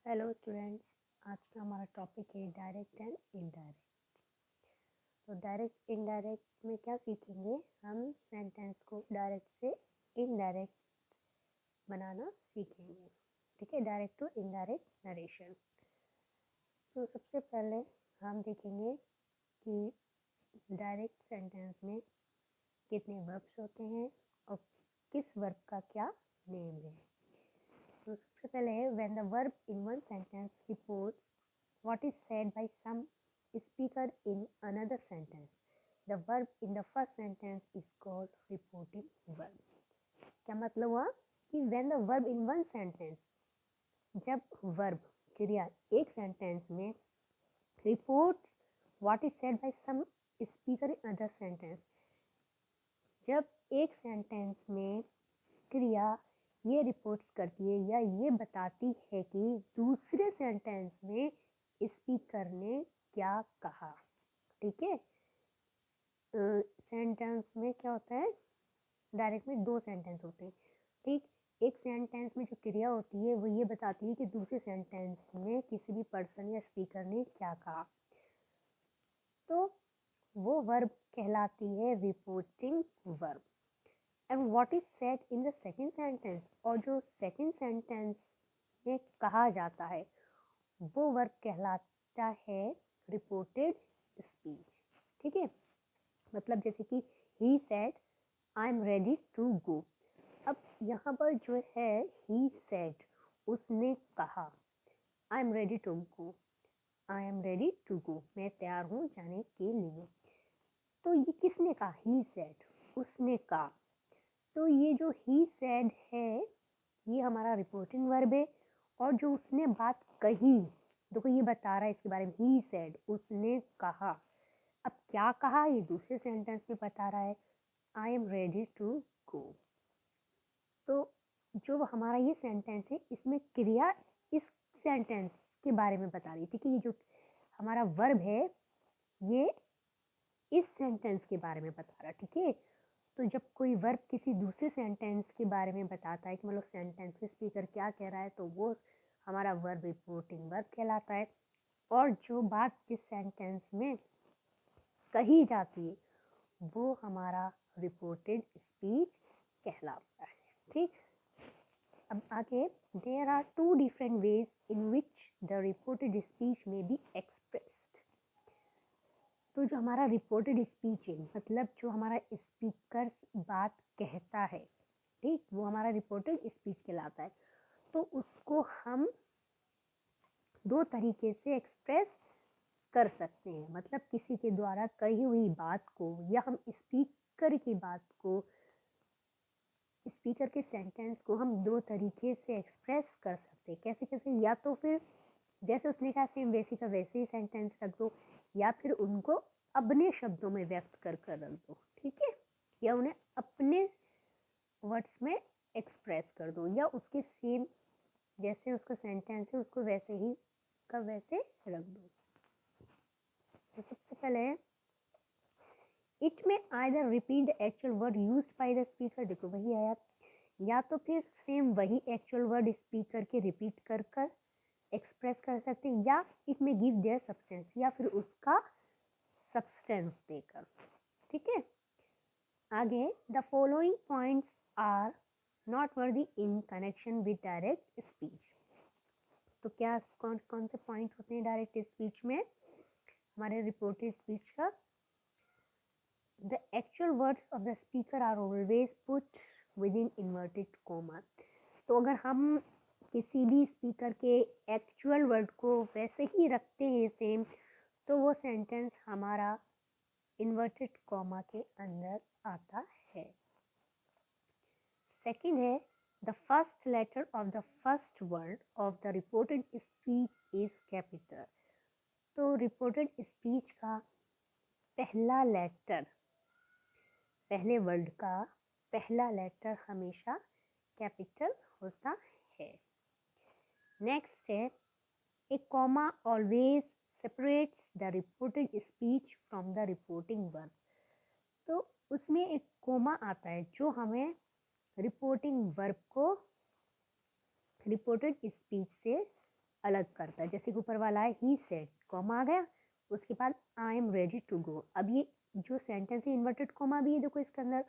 Hello students, आज का हमारा टॉपिक है डायरेक्ट एंड इनडायरेक्ट। तो डायरेक्ट इनडायरेक्ट में क्या सीखेंगे, हम सेंटेंस को डायरेक्ट से इनडायरेक्ट बनाना सीखेंगे। ठीक है, डायरेक्ट टू इनडायरेक्ट नरेशन। तो सबसे पहले हम देखेंगे कि डायरेक्ट सेंटेंस में कितने वर्ब्स होते हैं और किस वर्ब का क्या नेम है। तो सबसे पहले है when the verb in one sentence reports what is said by some speaker in another sentence. The verb in the first sentence is called reporting verb. क्या मतलब हुआ कि when the verb in one sentence, जब verb क्रिया एक sentence में reports what is said by some speaker in other sentence, जब एक सेंटेंस में क्रिया ये रिपोर्ट्स करती है या ये बताती है कि दूसरे सेंटेंस में स्पीकर ने क्या कहा। ठीक है, सेंटेंस में क्या होता है, डायरेक्ट में दो सेंटेंस होते हैं। ठीक, एक सेंटेंस में जो क्रिया होती है वो ये बताती है कि दूसरे सेंटेंस में किसी भी पर्सन या स्पीकर ने क्या कहा, तो वो वर्ब कहलाती है reporting verb. And what is said in the second sentence, और जो सेकंड सेंटेंस में कहा जाता है वो वर्ब कहलाता है रिपोर्टेड स्पीच। ठीक है, मतलब जैसे कि he said I am ready to go. अब यहाँ पर जो है ही सेड, उसने कहा I am ready to go, I am ready to go, मैं तैयार हूँ जाने के लिए। तो ये किसने कहा, ही सेड, उसने कहा। तो ये जो ही सेड है ये हमारा रिपोर्टिंग वर्ब है, और जो उसने बात कही, देखो ये बता रहा है इसके बारे में, ही सेड, उसने कहा। अब क्या कहा ये दूसरे सेंटेंस में बता रहा है, I am ready to go. तो जो हमारा ये सेंटेंस है इसमें क्रिया इस सेंटेंस के बारे में बता रही है। ठीक है, ये जो हमारा वर्ब है ये इस सेंटेंस के बारे में बता रहा है। ठीक है, तो जब कोई वर्ब किसी दूसरे सेंटेंस के बारे में बताता है कि मतलब सेंटेंस में स्पीकर क्या कह रहा है, तो वो हमारा वर्ब रिपोर्टिंग वर्ब कहलाता है। और जो बात जिस सेंटेंस में कही जाती है वो हमारा रिपोर्टेड स्पीच कहलाता है। ठीक, अब आगे, there are two different ways in which the reported speech may be expressed. तो जो हमारा रिपोर्टेड स्पीच है, मतलब जो हमारा स्पीकर बात कहता है, ठीक, वो हमारा रिपोर्टेड स्पीच कहलाता है। तो उसको हम दो तरीके से एक्सप्रेस कर सकते हैं, मतलब किसी के द्वारा कही हुई बात को या हम स्पीकर की बात को, स्पीकर के सेंटेंस को हम दो तरीके से एक्सप्रेस कर सकते हैं। कैसे कैसे, या तो फिर जैसे उसने कहा सेम वैसे का वैसे ही सेंटेंस रख दो, या फिर उनको अपने शब्दों में व्यक्त कर कर रख दो। ठीक है, या उन्हें अपने वर्ड्स में एक्सप्रेस कर दो, या उसके सेम जैसे उसका सेंटेंस है उसको वैसे ही का वैसे रख दो। तो सबसे पहले इट में either repeat the actual word used by the speaker, देखो वही आया, या तो फिर सेम वही एक्चुअल वर्ड स्पीकर के रिपीट कर कर एक्सप्रेस कर सकते हैं, या इट में गिव देयर सब्सटेंस, या फिर उसका सब्सटेंस देकर। ठीक है, आगे, the following points are noteworthy in connection with direct speech. तो क्या कौन कौन से पॉइंट होते हैं डायरेक्ट स्पीच में, हमारे रिपोर्टेड स्पीच का। The actual words of the speaker are always put within inverted comma. तो अगर हम किसी भी स्पीकर के एक्चुअल वर्ड को वैसे ही रखते हैं सेम, तो वो सेंटेंस हमारा इन्वर्टेड कॉमा के अंदर आता है। सेकंड है, the first letter of the first word of the reported speech is capital. तो रिपोर्टेड स्पीच का पहला लेटर, पहले वर्ड का पहला लेटर हमेशा कैपिटल होता है। नेक्स्ट है, a comma always separates the reported speech from the reporting verb. तो उसमें एक कोमा आता है जो हमें रिपोर्टिंग वर्ब को रिपोर्टेड स्पीच से अलग करता है। जैसे कि ऊपर वाला है ही सेड, कॉमा आ गया, उसके बाद I am ready to go. अब ये जो सेंटेंस है इन्वर्टेड कॉमा भी है देखो इसके अंदर,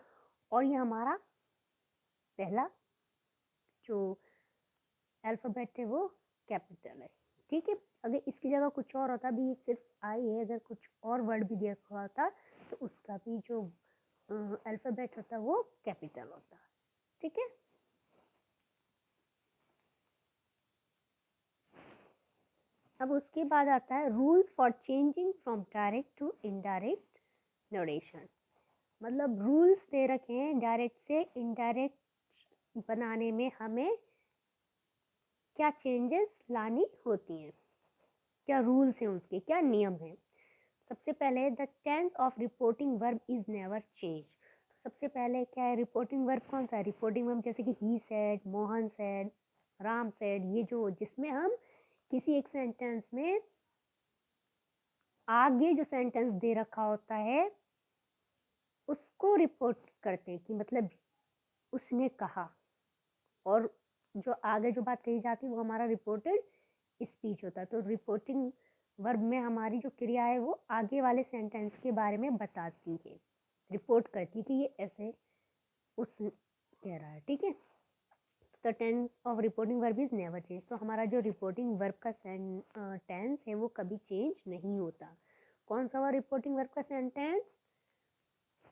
और ये हमारा पहला जो अल्फ़ाबेट है वो कैपिटल है। ठीक है, अगर इसकी जगह कुछ और होता, भी सिर्फ आई है, अगर कुछ और वर्ड भी दिया हुआ होता तो उसका भी जो अल्फ़ाबेट होता वो कैपिटल होता। ठीक है, अब उसके बाद आता है rules for changing from direct to indirect narration. मतलब रूल्स दे रखे हैं डायरेक्ट से इनडायरेक्ट बनाने में हमें क्या चेंजेस लानी होती हैं, क्या रूल्स हैं उसके, क्या नियम हैं। सबसे पहले the tense of reporting verb is never change. सबसे पहले क्या है, रिपोर्टिंग वर्ब कौन सा है, रिपोर्टिंग वर्ब जैसे कि he said, Mohan said, Ram said, ये जो जिसमें हम किसी एक सेंटेंस में आगे जो सेंटेंस दे रखा होता है उसको रिपोर्ट करते हैं कि मतलब उसने कहा, और जो आगे जो बात कही जाती है वो हमारा रिपोर्टेड स्पीच होता है। तो रिपोर्टिंग वर्ब में हमारी जो क्रिया है वो आगे वाले सेंटेंस के बारे में बताती है, रिपोर्ट करती है कि ये ऐसे उस कह रहा है। ठीक है, the tense of reporting verb is never change. तो हमारा जो रिपोर्टिंग वर्ब का टेंस है वो कभी चेंज नहीं होता। कौन सा हुआ रिपोर्टिंग वर्ब का sentence,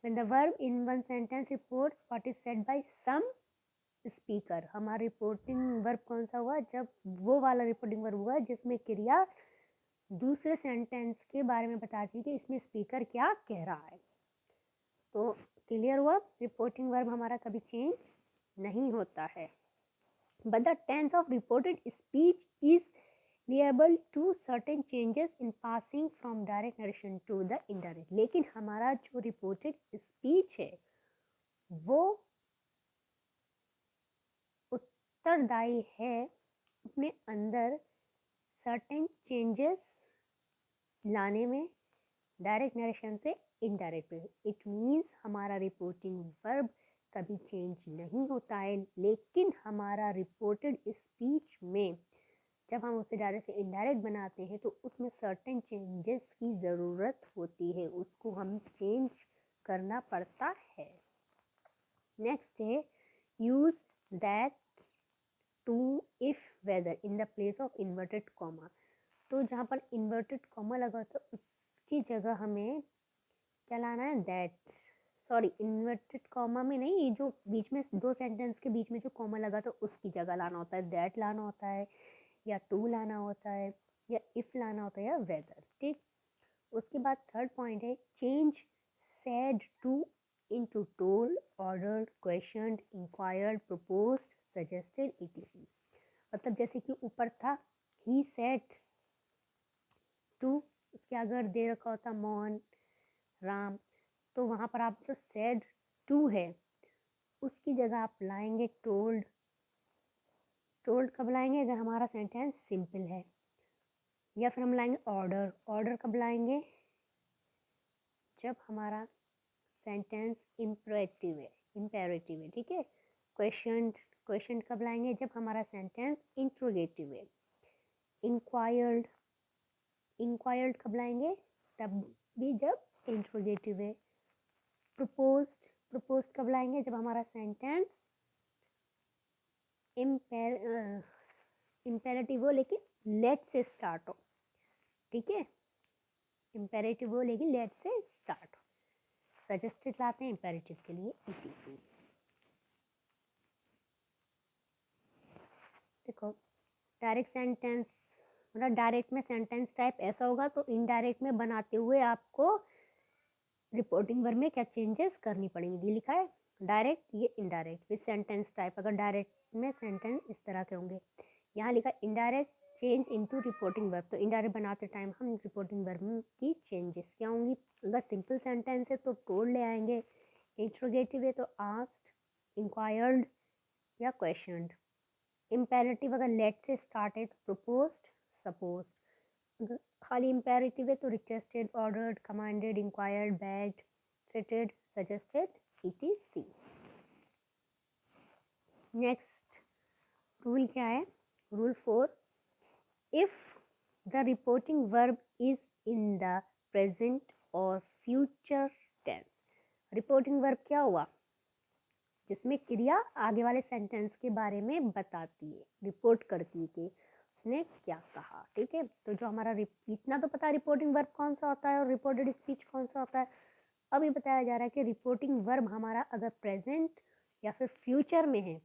when the verb in one sentence reports what is said by some speaker। हमारा रिपोर्टिंग वर्ब कौन सा हुआ, जब वो वाला रिपोर्टिंग वर्ब हुआ जिसमें क्रिया दूसरे सेंटेंस के बारे में बताती है कि इसमें स्पीकर क्या कह रहा है। तो क्लियर हुआ, रिपोर्टिंग वर्ब हमारा कभी चेंज नहीं होता है। But the tense of reported speech is liable to certain changes in passing from direct narration to the indirect। लेकिन हमारा जो रिपोर्टेड स्पीच है वो उत्तरदायी है अपने अंदर सर्टेन चेंजेस लाने में डायरेक्ट नरेशन से इनडायरेक्ट में। इट मीन्स हमारा रिपोर्टिंग वर्ब कभी चेंज नहीं होता है, लेकिन हमारा रिपोर्टेड स्पीच में जब हम उसे डायरेक्ट से इनडायरेक्ट बनाते हैं तो उसमें सर्टेन चेंजेस की ज़रूरत होती है, उसको हम चेंज करना पड़ता है। नेक्स्ट है use that to if whether in the place of inverted comma. तो जहाँ पर इन्वर्टेड कॉमा लगा तो उसकी जगह हमें क्या लाना है, दैट, सॉरी इन्वर्टेड कॉमा में नहीं, ये जो बीच में दो सेंटेंस के बीच में जो कॉमा लगा तो उसकी जगह लाना होता है, दैट लाना होता है, या टू लाना होता है, या इफ लाना होता है, या वेदर। ठीक, उसके बाद थर्ड पॉइंट है change said to into told, ordered, questioned, inquired, proposed, suggested, etc। मतलब जैसे कि ऊपर था ही सेड टू, उसके अगर दे रखा होता मोहन, राम, तो वहाँ पर आप जो सेड टू है उसकी जगह आप लाएंगे टोल्ड। टोल्ड कब लाएंगे, अगर हमारा सेंटेंस सिंपल है, या फिर हम लाएंगे ऑर्डर। ऑर्डर कब लाएंगे, जब हमारा सेंटेंस इम्परेटिव है, इम्पेरेटिव है। ठीक है, क्वेश्चन, क्वेश्चन कब लाएंगे, जब हमारा सेंटेंस इंट्रोगेटिव है। इंक्वायर्ड, इंक्वायर्ड कब लाएंगे, तब भी जब इंट्रोगेटिव है। प्रपोज्ड, प्रपोज्ड कब लाएंगे, जब हमारा सेंटेंस इम्पेरेटिव हो लेकिन लेट से स्टार्ट हो। ठीक है, इम्पेरेटिव हो लेकिन लेट से स्टार्ट हो। सजेस्टेड लाते हैं इम्पेरेटिव के लिए, etc। देखो डायरेक्ट सेंटेंस मतलब डायरेक्ट में सेंटेंस टाइप ऐसा होगा, तो इनडायरेक्ट में बनाते हुए आपको रिपोर्टिंग वर्ब में क्या चेंजेस करनी पड़ेंगी। लिखा है डायरेक्ट, ये इनडायरेक्ट विद सेंटेंस टाइप। अगर डायरेक्ट में सेंटेंस इस तरह के होंगे, यहाँ लिखा indirect change into reporting verb, तो इनडायरेक्ट बनाते टाइम हम रिपोर्टिंग वर्ब की चेंजेस क्या होंगी। अगर सिंपल सेंटेंस है तो टोल्ड ले आएंगे, इंट्रोगेटिव है तो आस्क्ड, इंक्वायर्ड या क्वेश्चनड, इम्पेरेटिव अगर लेट से स्टार्ट है तो प्रपोज्ड, सपोज्ड, खाली इम्पेरेटिव है तो requested, ordered, commanded, inquired, bagged, threatened, suggested, etc। Next rule क्या है, rule 4, the reporting verb is in the present और फ्यूचर टेंस। रिपोर्टिंग वर्ब क्या हुआ? जिसमें क्रिया आगे वाले सेंटेंस के बारे में बताती है, रिपोर्ट करती है कि उसने क्या कहा। ठीक है, तो जो हमारा इतना तो पता है रिपोर्टिंग वर्ब कौन सा होता है और रिपोर्टेड स्पीच कौन सा होता है। अब ये बताया जा रहा है कि रिपोर्टिंग वर्ब हमारा अगर प्रेजेंट या फिर फ्यूचर में है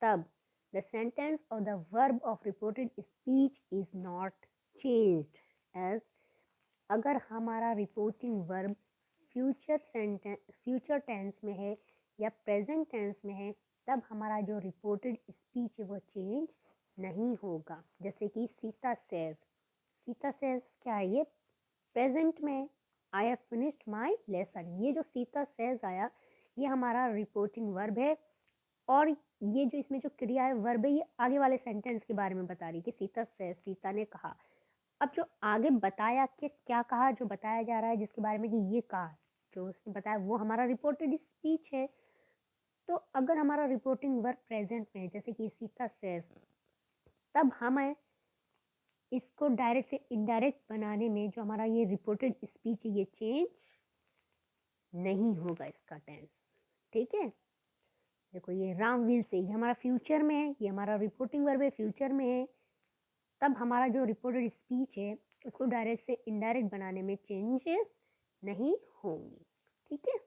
तब द सेंटेंस और the verb of reported speech is not changed as. अगर हमारा रिपोर्टिंग वर्ब फ्यूचर टेंस में है या प्रेजेंट टेंस में है तब हमारा जो रिपोर्टेड स्पीच है वो चेंज नहीं होगा। जैसे कि सीता सेज, सीता सेज क्या है? ये प्रेजेंट में I have finished my lesson. ये जो सीता सेज आया ये हमारा रिपोर्टिंग वर्ब है और ये जो इसमें जो क्रिया है वर्ब है ये आगे वाले सेंटेंस के बारे में बता रही है कि सीता सेज, सीता ने कहा। अब जो आगे बताया कि क्या कहा, जो बताया जा रहा है जिसके बारे में कि ये कहा, जो उसने बताया वो हमारा रिपोर्टेड स्पीच है। तो अगर हमारा रिपोर्टिंग वर्ब प्रेजेंट में है जैसे कि सीता सेज, तब हमें इसको डायरेक्ट से इनडायरेक्ट बनाने में जो हमारा ये रिपोर्टेड स्पीच है ये चेंज नहीं होगा इसका टेंस। ठीक है, देखो ये राम विल से, ये हमारा फ्यूचर में है, ये हमारा रिपोर्टिंग वर्ब है फ्यूचर में है, तब हमारा जो रिपोर्टेड स्पीच है उसको डायरेक्ट से इनडायरेक्ट बनाने में चेंजेस नहीं होंगी। ठीक है,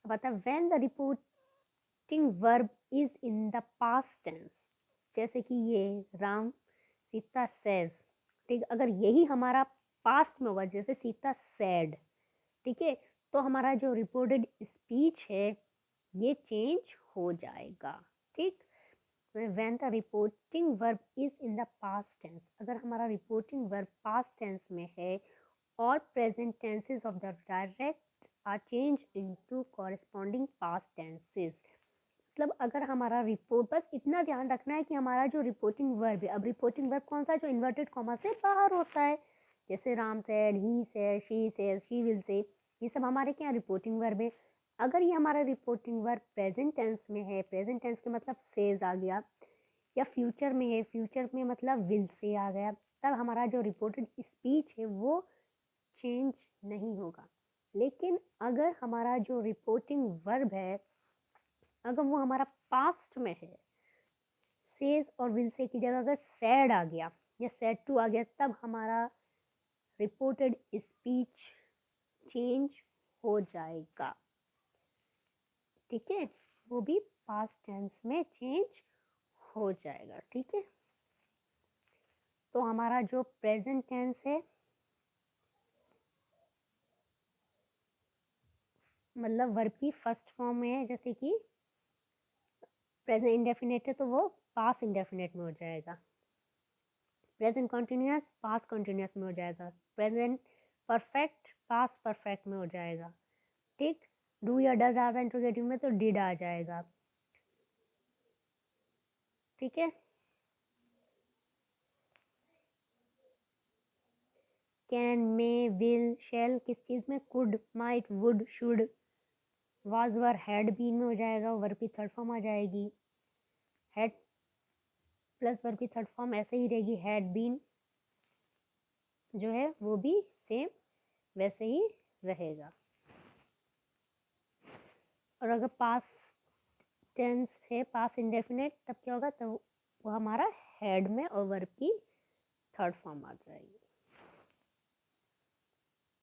अब आता है when the reporting verb is in the past tense. जैसे कि ये राम सीता सेज, ठीक, अगर यही हमारा पास्ट में होगा जैसे सीता सेड, ठीक है, तो हमारा जो रिपोर्टेड स्पीच है ये चेंज हो जाएगा। ठीक, when the reporting verb is in the past tense, अगर हमारा रिपोर्टिंग वर्ब पास्ट टेंस में है और present tenses of the direct are change into corresponding past tenses. मतलब अगर हमारा रिपोर्ट, बस इतना ध्यान रखना है कि हमारा जो रिपोर्टिंग वर्ब है, अब रिपोर्टिंग वर्ब कौन सा है? जो इन्वर्टेड कॉमा से बाहर होता है, जैसे Ram said, he said, she said, she will say, ये सब हमारे क्या रिपोर्टिंग वर्ब है। अगर ये हमारा रिपोर्टिंग वर्ब प्रेजेंट टेंस में है, प्रेजेंट टेंस के मतलब सेज आ गया, या फ्यूचर में है, फ्यूचर में मतलब विल से आ गया, तब हमारा जो रिपोर्टेड स्पीच है वो चेंज नहीं होगा। लेकिन अगर हमारा जो रिपोर्टिंग वर्ब है अगर वो हमारा पास्ट में है, सेज और विल से की जगह अगर सैड आ गया या सैड टू आ गया, तब हमारा रिपोर्टेड स्पीच चेंज हो जाएगा। ठीक है, वो भी पास्ट टेंस में चेंज हो जाएगा। ठीक है, तो हमारा जो प्रेजेंट टेंस है मतलब वर्ब की फर्स्ट फॉर्म में है, जैसे कि प्रेजेंट इंडेफिनेट है तो वो पास्ट इंडेफिनेट में हो जाएगा, प्रेजेंट कॉन्टिन्यूस पास्ट कॉन्टिन्यूस में हो जाएगा, प्रेजेंट परफेक्ट पास्ट परफेक्ट में हो जाएगा। ठीक, डू या डज आ इंट्रोगेटिव में तो डिड आ जाएगा। ठीक है, कैन, मे, विल, शैल किस चीज में? Could, might, would, should, was, were, had, been में हो जाएगा, वर्ब की थर्ड फॉर्म आ जाएगी। हैड प्लस वर्ब की थर्ड फॉर्म ऐसे ही रहेगी, हैड बीन जो है वो भी सेम वैसे ही रहेगा। और अगर पास्ट टेंस है, पास्ट इंडेफिनेट, तब क्या होगा? तो वो हमारा हैड में और वर्ब की थर्ड फॉर्म आ जाएगी।